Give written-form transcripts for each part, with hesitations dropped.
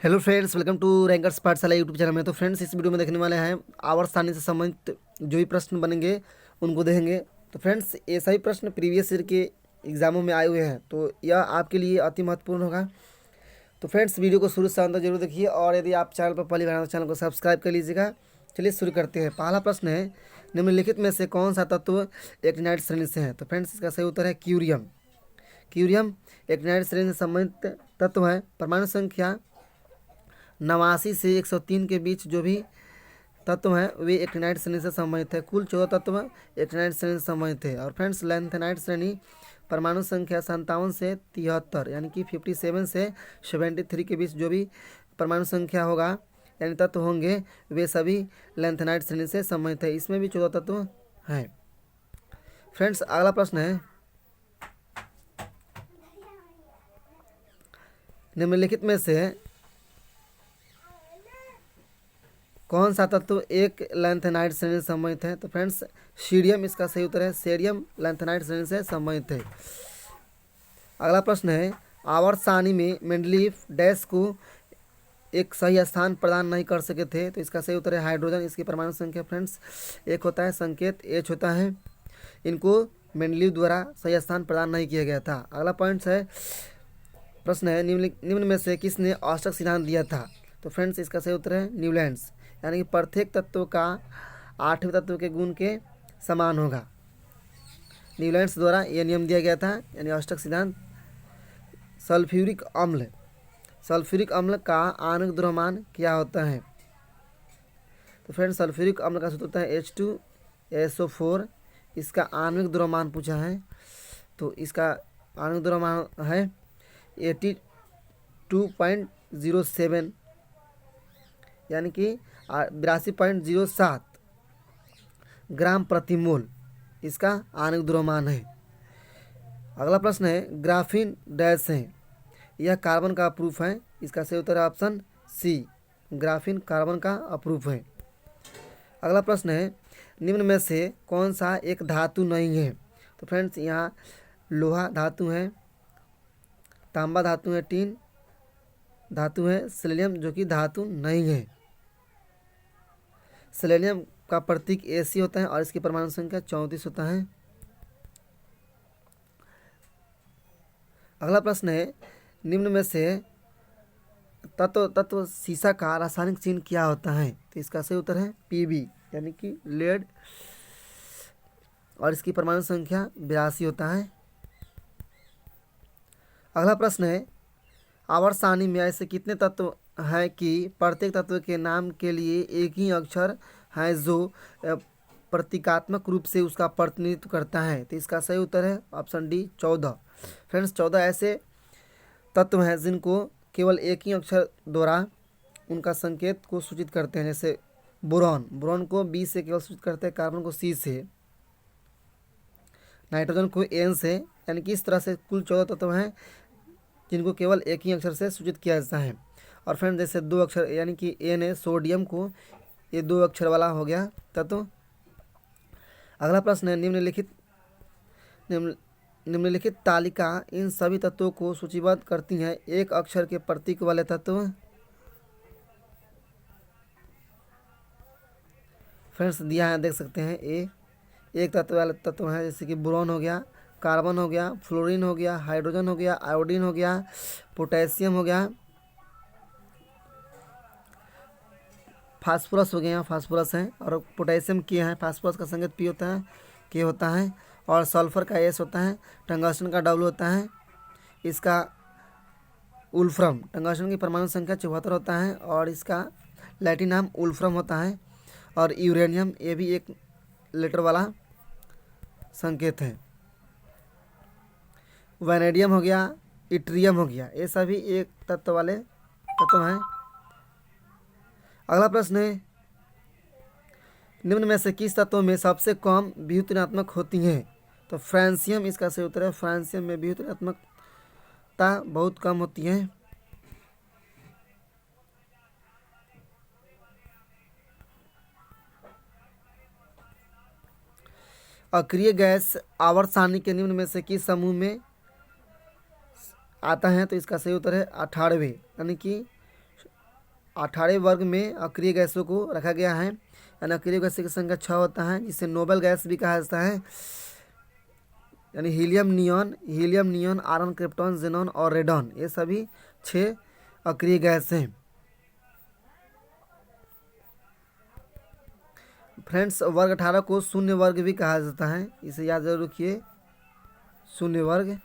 Hello friends, welcome to Rankers Pathshala YouTube channel में। तो friends, इस वीडियो में देखने वाले हैं आवर्त सारणी से संबंधित जो भी प्रश्न बनेंगे उनको देखेंगे। तो फ्रेंड्स, ये सभी प्रश्न प्रीवियस ईयर के एग्जामों में आए हुए हैं, तो यह आपके लिए अति महत्वपूर्ण होगा। तो फ्रेंड्स, वीडियो को शुरू से अंत तक जरूर देखिए, और यदि आप चैनल पर पहली बार आए तो चैनल को सब्सक्राइब कर लीजिएगा। चलिए शुरू करते हैं। पहला प्रश्न है, निम्नलिखित में से कौन सा तत्व एक्टिनाइड श्रेणी से है? तो फ्रेंड्स, इसका सही उत्तर है क्यूरियम। क्यूरियम एक्टिनाइड श्रेणी से संबंधित तत्व है। परमाणु संख्या 89 से 103 के बीच जो भी तत्व हैं वे एक्टिनाइड श्रेणी से संबंधित है। कुल 14 तत्व एक्टिनाइड श्रेणी से संबंधित है। और फ्रेंड्स, लैंथेनाइड श्रेणी परमाणु संख्या 57 से 73 यानी कि 57 से 73 के बीच जो भी परमाणु संख्या होगा यानी तत्व होंगे वे सभी लैंथेनाइड श्रेणी से संबंधित है। इसमें भी 14 तत्व हैं। फ्रेंड्स, अगला प्रश्न है, निम्नलिखित में से कौन सा तत्व एक लैंथेनाइड श्रेणी से संबंधित है? तो फ्रेंड्स, सीरियम इसका सही उत्तर है। सीरियम लैंथेनाइड श्रेणी से संबंधित है। अगला प्रश्न है, आवर्त सारणी में मेंडलीफ डैश को एक सही स्थान प्रदान नहीं कर सके थे। तो इसका सही उत्तर है हाइड्रोजन। इसकी परमाणु संख्या फ्रेंड्स एक होता है, संकेत एच होता है। इनको मेंडलीफ द्वारा सही स्थान प्रदान नहीं किया गया था। अगला पॉइंट है, प्रश्न है, निम्न में से किसने औष्टक सिद्धांत दिया था? तो फ्रेंड्स, इसका सही उत्तर है न्यूलैंड्स। यानी कि प्रत्येक तत्व का 8वें तत्व के गुण के समान होगा। न्यूलैंड्स द्वारा यह नियम दिया गया था, यानी औष्टक सिद्धांत। सल्फ्यूरिक अम्ल, सल्फ्यूरिक अम्ल का आणविक द्रव्यमान क्या होता है? तो फ्रेंड्स, सल्फ्यूरिक अम्ल का सूत्र होता है H2SO4। इसका आणविक द्रव्यमान पूछा है, तो इसका आणविक द्रव्यमान है 82.07 यानी कि 82.07 ग्राम प्रति मोल इसका आणविक द्रव्यमान है। अगला प्रश्न है, ग्राफीन डैश है, यह कार्बन का अप्रूफ है। इसका सही उत्तर है ऑप्शन सी, ग्राफीन कार्बन का अप्रूफ है। अगला प्रश्न है, निम्न में से कौन सा एक धातु नहीं है? तो फ्रेंड्स, यहाँ लोहा धातु है, तांबा धातु है, टीन धातु है, सेलेनियम जो कि धातु नहीं है। सेलेनियम का प्रतीक Ac होता है और इसकी परमाणु संख्या 34 होता है। अगला प्रश्न है, निम्न में से तत्व सीसा का रासायनिक चिन्ह क्या होता है? तो इसका सही उत्तर है Pb यानी कि लेड, और इसकी परमाणु संख्या 82 होता है। अगला प्रश्न है, आवर्त सारणी में ऐसे कितने तत्व हैं कि प्रत्येक तत्व के नाम के लिए एक ही अक्षर है जो प्रतीकात्मक रूप से उसका प्रतिनिधित्व करता है? तो इसका सही उत्तर है ऑप्शन डी, 14। फ्रेंड्स, 14 ऐसे तत्व हैं जिनको केवल एक ही अक्षर द्वारा उनका संकेत को सूचित करते हैं। जैसे बोरॉन, बोरॉन को बी से केवल सूचित करते हैं, कार्बन को सी से, नाइट्रोजन को एन से। यानी कि इस तरह से कुल 14 तत्व हैं जिनको केवल एक ही अक्षर से सूचित किया जाता है। और फ्रेंड, जैसे 2 अक्षर यानी कि एन है, सोडियम को ये 2 अक्षर वाला हो गया तत्व। अगला प्रश्न है, निम्नलिखित तालिका इन सभी तत्वों को सूचीबद्ध करती है। एक अक्षर के प्रतीक वाले तत्व। फ्रेंड्स, दिया है, देख सकते हैं। एक तत्व वाले तत्व है, जैसे कि बोरॉन हो गया, कार्बन हो गया, फ्लोरीन हो गया, हाइड्रोजन हो गया, आयोडीन हो गया, पोटेशियम हो गया, फास्फोरस हो गया, फास्फोरस है, और पोटेशियम के है। फास्फोरस का संकेत पी होता है, के होता है, और सल्फर का एस होता है, टंगस्टन का डब्ल्यू होता है, इसका उल्फ्रम, टंगस्टन की परमाणु संख्या 74 होता है, और इसका लैटिन नाम उल्फ्रम होता है। और यूरेनियम, ये भी एक लेटर वाला संकेत है। वैनेडियम हो गया, इट्रियम हो गया, ये सभी एक तत्व वाले तत्व हैं। अगला प्रश्न है, निम्न में से किस तत्व में सबसे कम विद्युत होती है? तो फ्रांसियम इसका सही उत्तर है। फ्रांसियम में विद्युत बहुत कम होती है। अक्रिय गैस आवर्त सारणी के निम्न में से किस समूह में आता है? तो इसका सही उत्तर है 18वें, यानी कि 18 वर्ग में अक्रिय गैसों को रखा गया है, यानी अक्रिय गैसों की संख्या 6 होता है, जिसे नोबेल गैस भी कहा जाता है। यानी helium, neon, argon, krypton, xenon और रेडॉन, ये सभी 6 अक्रिय गैस हैं। फ्रेंड्स, वर्ग 18 को शून्य वर्ग भी कहा जाता है, इसे याद जरूर रखिए, शून्य वर्ग।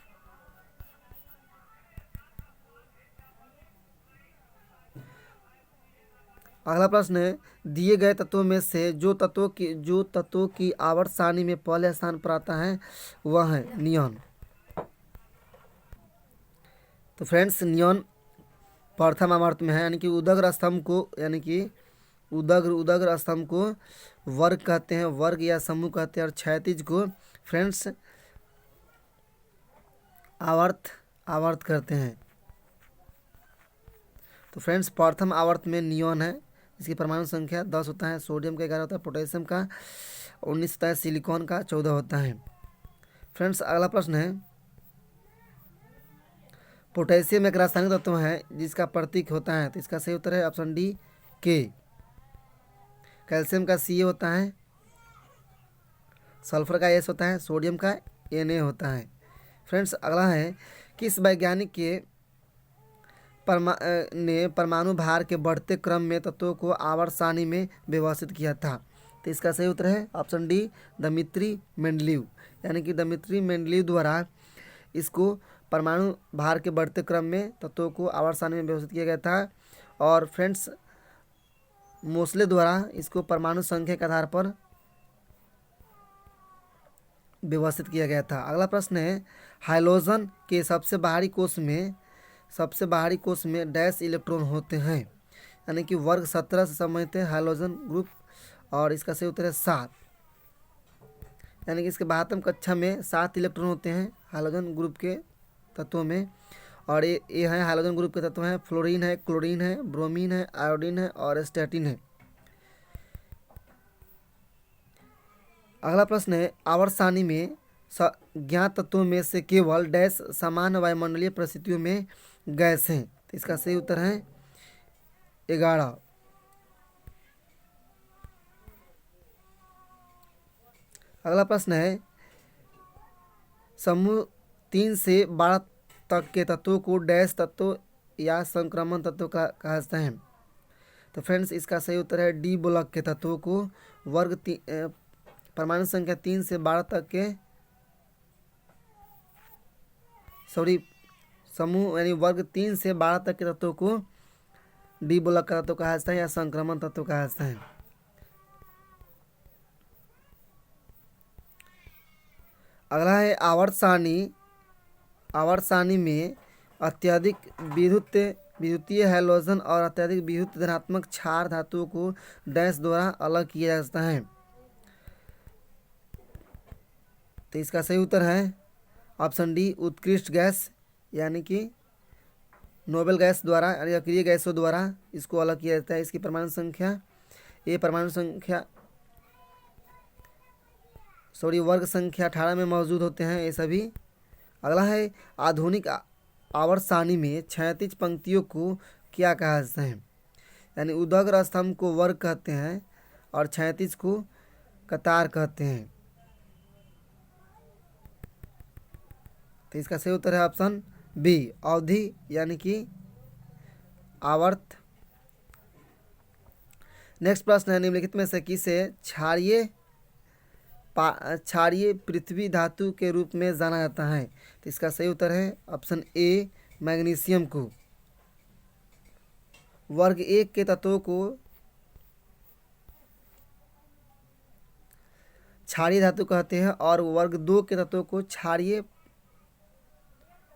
अगला प्रश्न है, दिए गए तत्वों में से जो तत्वों की आवर्त सारणी में पहले स्थान पर आता है वह है नियॉन। तो फ्रेंड्स, नियॉन प्रथम आवर्त में है, यानी कि उदग्र स्तंभ को वर्ग कहते हैं, वर्ग या समूह कहते हैं, और क्षैतिज को फ्रेंड्स आवर्त करते हैं। तो फ्रेंड्स, प्रथम आवर्त में नियॉन है, इसकी परमाणु संख्या 10 होता है, सोडियम का 11 होता है, पोटेशियम का 19 होता है, सिलिकॉन का 14 होता है। फ्रेंड्स, अगला प्रश्न है, पोटेशियम एक रासायनिक तत्व है जिसका प्रतीक होता है, तो इसका सही उत्तर है ऑप्शन डी के। कैल्शियम का सी होता है, सल्फर का एस होता है, सोडियम का Na होता है। फ्रेंड्स, अगला है, किस वैज्ञानिक के ने परमाणु भार के बढ़ते क्रम में तत्वों को आवर्त सारणी में व्यवस्थित किया था? तो इसका सही उत्तर है ऑप्शन डी दमित्री मेंडलीव, यानी कि दमित्री मेंडलीव द्वारा इसको परमाणु भार के बढ़ते क्रम में तत्वों को आवर्त सारणी में व्यवस्थित किया गया था। और फ्रेंड्स, मोसले द्वारा इसको परमाणु संख्या के आधार पर व्यवस्थित किया गया था। अगला प्रश्न है, हाइड्रोजन के सबसे बाहरी कोष में डैश इलेक्ट्रॉन होते हैं, यानी कि वर्ग 17 से संबंधित है हाइड्रोजन ग्रुप, और इसका सही उत्तर है 7, यानी कि इसके 72 कक्षा में 7 इलेक्ट्रॉन होते हैं हाइड्रोजन ग्रुप के तत्वों में। और ये है हाइड्रोजन ग्रुप के तत्व हैं, फ्लोरीन है, क्लोरीन है, ब्रोमीन है, आयोडीन है और स्टैटिन है। अगला प्रश्न है, आवर्त सारणी में ज्ञात तत्वों में से केवल डैश सामान्य वायुमंडलीय परिस्थितियों में गैस हैं, तो इसका सही उत्तर है 11। अगला प्रश्न है, समूह 3 से 12 तक के तत्वों को डैश तत्व या संक्रमण तत्व कहा जाता है? तो फ्रेंड्स, इसका सही उत्तर है डी ब्लॉक के तत्वों को परमाणु संख्या 3 से 12 तक के समूह यानी वर्ग 3 से 12 तक के तत्वों को डी ब्लॉक का तत्व कहा जाता है या संक्रमण तत्व कहा जाता है। अगला है, आवर्त सारणी में अत्यधिक विद्युतीय हैलोजन और अत्यधिक विद्युत धनात्मक क्षार धातुओं को डैश द्वारा अलग किया जाता है? तो इसका सही उत्तर है ऑप्शन डी उत्कृष्ट गैस, यानी कि नोबेल गैस द्वारा यानी अक्रिय गैसों द्वारा इसको अलग किया जाता है। इसकी परमाणु संख्या वर्ग संख्या 18 में मौजूद होते हैं ये सभी। अगला है, आधुनिक आवर्त सारणी में क्षैतिज पंक्तियों को क्या कहा जाता है? यानी उदग्र स्तंभ को वर्ग कहते हैं और क्षैतिज को कतार कहते हैं। तो इसका सही उत्तर है ऑप्शन बी अवधि, यानी कि आवर्त। नेक्स्ट प्रश्न है, निम्नलिखित में से किसे क्षारीय पृथ्वी धातु के रूप में जाना जाता है? तो इसका सही उत्तर है ऑप्शन ए मैग्नीशियम को। वर्ग 1 के तत्वों को क्षारीय धातु कहते हैं और वर्ग 2 के तत्वों को क्षारीय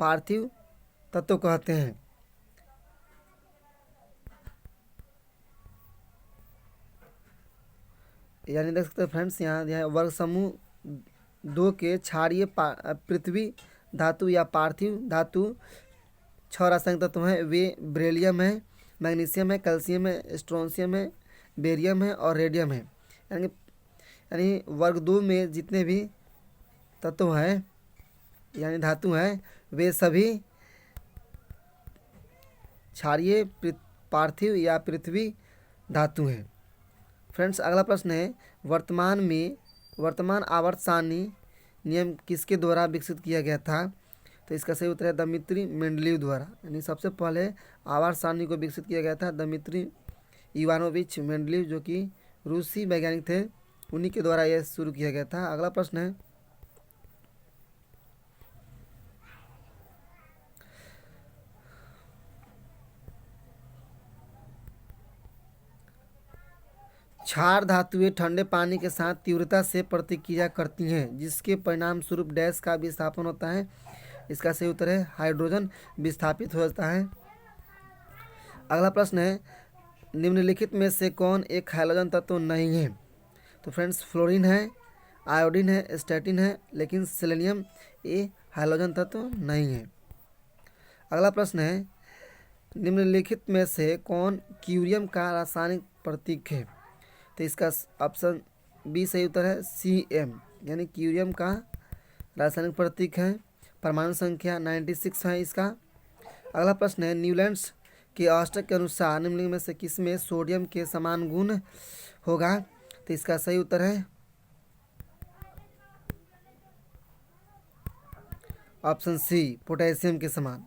पार्थिव तत्व कहते हैं। यानी देख सकते हैं फ्रेंड्स, यहाँ वर्ग समूह 2 के क्षारीय पृथ्वी धातु या पार्थिव धातु 6 रासायनिक तत्व हैं। वे बेरिलियम है, मैग्नीशियम है, कैल्शियम है, स्ट्रोंशियम है, बेरियम है और रेडियम है। यानी वर्ग 2 में जितने भी तत्व हैं यानी धातु हैं वे सभी क्षारीय पार्थिव या पृथ्वी धातु है। फ्रेंड्स अगला प्रश्न है, वर्तमान आवर्त सारणी नियम किसके द्वारा विकसित किया गया था? तो इसका सही उत्तर है दमित्री मेंडलीव द्वारा। यानी सबसे पहले आवर्त सारणी को विकसित किया गया था दमित्री इवानोविच मेंडलीव, जो कि रूसी वैज्ञानिक थे, उन्हीं के द्वारा यह शुरू किया गया था। अगला प्रश्न है, क्षार धातुएं ठंडे पानी के साथ तीव्रता से प्रतिक्रिया करती हैं, जिसके परिणाम स्वरूप डैश का विस्थापन होता है। इसका सही उत्तर है हाइड्रोजन विस्थापित हो जाता है। अगला प्रश्न है, निम्नलिखित में से कौन एक हैलोजन तत्व नहीं है? तो फ्रेंड्स फ्लोरीन है, आयोडीन है, स्टैटिन है, लेकिन सेलेनियम ये हैलोजन तत्व नहीं है। अगला प्रश्न है, निम्नलिखित में से कौन क्यूरियम का रासायनिक प्रतीक है? तो इसका ऑप्शन बी सही उत्तर है Cm, यानी क्यूरियम का रासायनिक प्रतीक है। परमाणु संख्या 96 है इसका। अगला प्रश्न है, न्यूलैंड्स के अष्टक के अनुसार निम्नलिखित में से किसमें सोडियम के समान गुण होगा? तो इसका सही उत्तर है ऑप्शन सी, पोटेशियम के समान।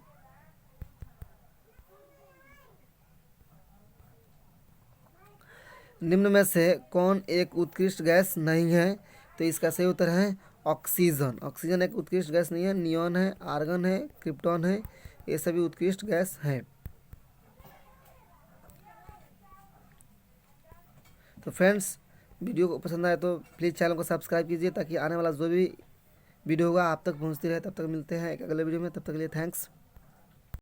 निम्न में से कौन एक उत्कृष्ट गैस नहीं है? तो इसका सही उत्तर है ऑक्सीजन। ऑक्सीजन एक उत्कृष्ट गैस नहीं है, नियॉन है, आर्गन है, क्रिप्टॉन है, ये सभी उत्कृष्ट गैस हैं। तो फ्रेंड्स वीडियो को पसंद आए तो प्लीज़ चैनल को सब्सक्राइब कीजिए, ताकि आने वाला जो भी वीडियो होगा आप तक पहुंचती रहे। तब तक मिलते हैं एक अगले वीडियो में, तब तक के लिए थैंक्स।